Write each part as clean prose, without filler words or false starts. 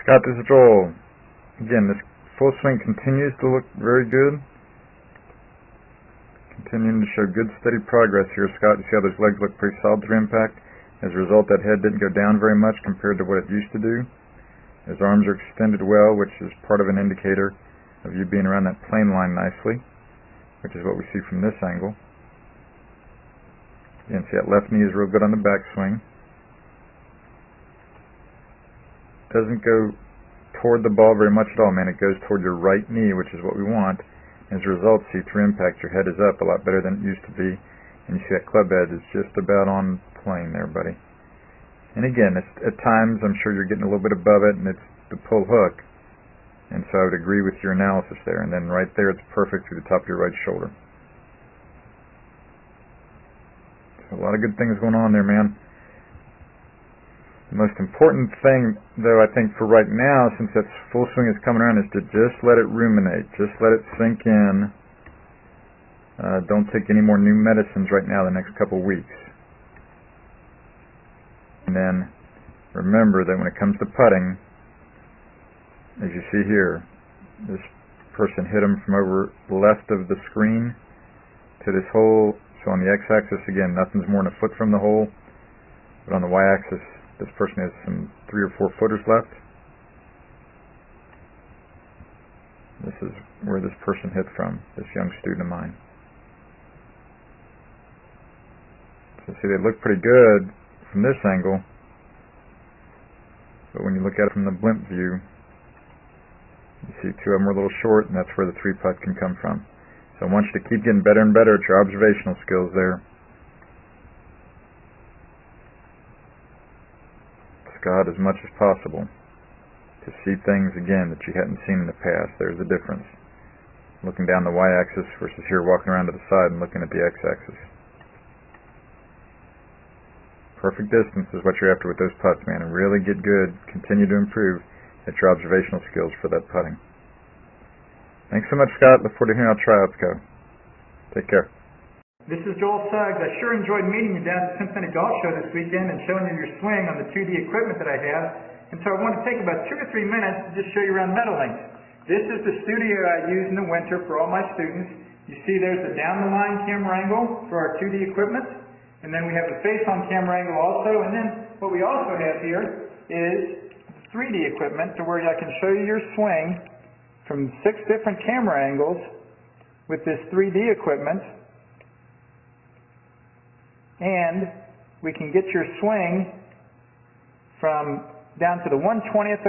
Scott, this is Joel. Again, this full swing continues to look very good. Continuing to show good, steady progress here, Scott. You see how those legs look pretty solid through impact? As a result, that head didn't go down very much compared to what it used to do. His arms are extended well, which is part of an indicator of you being around that plane line nicely, which is what we see from this angle. Again, see that left knee is real good on the backswing. Doesn't go toward the ball very much at all, man. It goes toward your right knee, which is what we want. As a result, see through impact, your head is up a lot better than it used to be, and you see that club head is just about on plane there, buddy. And again, at times, I'm sure you're getting a little bit above it, and it's the pull hook, and so I would agree with your analysis there. And then right there, it's perfect through the top of your right shoulder. So a lot of good things going on there, man. The most important thing, though, I think for right now, since that full swing is coming around, is to just let it ruminate. Just let it sink in. Don't take any more new medicines right now the next couple weeks. And then remember that when it comes to putting, as you see here, this person hit him from over left of the screen to this hole. So on the x-axis, again, nothing's more than a foot from the hole. But on the y-axis, this person has some 3 or 4 footers left. This is where this person hit from, this young student of mine. So see, they look pretty good from this angle, but when you look at it from the blimp view, you see 2 of them are a little short, and that's where the 3-putt can come from. So I want you to keep getting better and better at your observational skills there, Scott, as much as possible, to see things again that you hadn't seen in the past. There's a difference. Looking down the y-axis versus here walking around to the side and looking at the x-axis. Perfect distance is what you're after with those putts, man, and really get good, continue to improve at your observational skills for that putting. Thanks so much, Scott. Look forward to hearing how tryouts go. Take care. This is Joel Suggs. I sure enjoyed meeting you down at the Cincinnati Golf Show this weekend and showing you your swing on the 2D equipment that I have. And so I want to take about 2 or 3 minutes to just show you around Meadowlinks. This is the studio I use in the winter for all my students. You see there's the down-the-line camera angle for our 2D equipment. And then we have the face-on camera angle also. And then what we also have here is 3D equipment to where I can show you your swing from 6 different camera angles with this 3D equipment. And we can get your swing from down to the 1/120th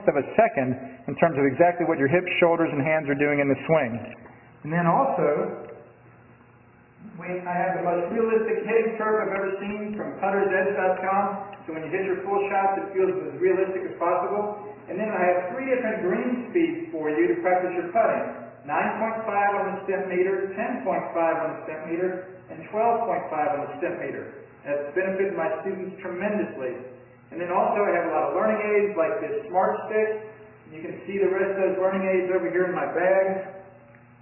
of a second in terms of exactly what your hips, shoulders, and hands are doing in the swing. And then also, I have the most realistic hitting curve I've ever seen from puttersedge.com. So when you hit your full shots, it feels as realistic as possible. And then I have 3 different green speeds for you to practice your putting. 9.5 on the step meter, 10.5 on the step meter, and 12.5 on the step meter. That's benefited my students tremendously. And then also I have a lot of learning aids like this Smart Stick. You can see the rest of those learning aids over here in my bag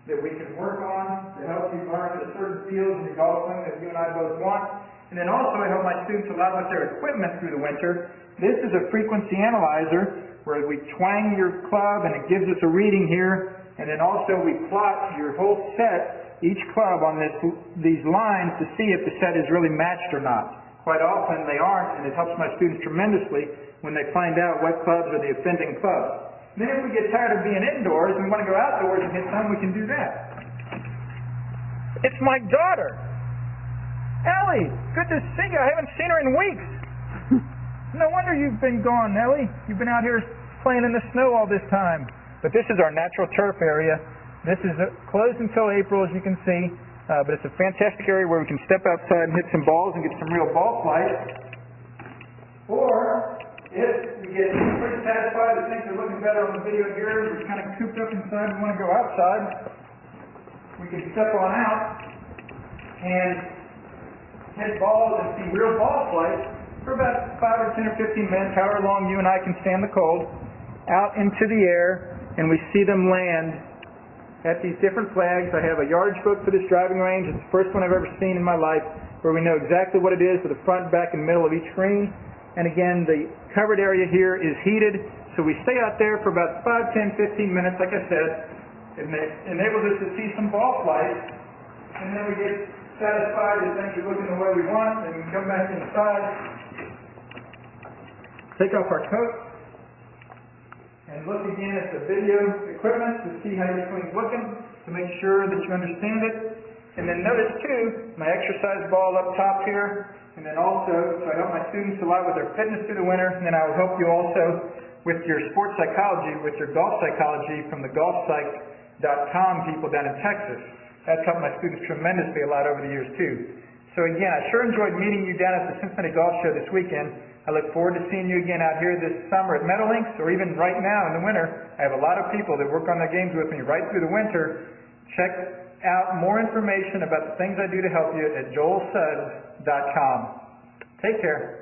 that we can work on to help you learn the certain fields in your golf swing that you and I both want. And then also I help my students a lot with their equipment through the winter. This is a frequency analyzer where we twang your club and it gives us a reading here. And then also we plot your whole set, each club on these lines to see if the set is really matched or not. Quite often they aren't, and it helps my students tremendously when they find out what clubs are the offending clubs. Then if we get tired of being indoors and we want to go outdoors and hit some, we can do that. It's my daughter! Ellie! Good to see you. I haven't seen her in weeks. No wonder you've been gone, Ellie. You've been out here playing in the snow all this time. But this is our natural turf area. This is closed until April, as you can see. But it's a fantastic area where we can step outside and hit some balls and get some real ball flight. Or, if we get pretty satisfied that things are looking better on the video here, we're kind of cooped up inside and want to go outside, we can step on out and hit balls and see real ball flight for about 5 or 10 or 15 minutes, however long you and I can stand the cold, out into the air, and we see them land at these different flags. I have a yardage book for this driving range. It's the first one I've ever seen in my life where we know exactly what it is for the front, back, and middle of each green. And again, the covered area here is heated, so we stay out there for about 5, 10, 15 minutes, like I said. It enables us to see some ball flight, and then we get satisfied that things are looking the way we want, and we can come back inside, take off our coat, and look again at the video equipment to see how your swing's looking, to make sure that you understand it. And then notice too, my exercise ball up top here, and then also, so I help my students a lot with their fitness through the winter, and then I will help you also with your sports psychology, with your golf psychology from the golfpsych.com people down in Texas. That's helped my students tremendously a lot over the years too. So again, I sure enjoyed meeting you down at the Cincinnati Golf Show this weekend. I look forward to seeing you again out here this summer at Meadowlinks, or even right now in the winter. I have a lot of people that work on their games with me right through the winter. Check out more information about the things I do to help you at joelsuggs.com. Take care.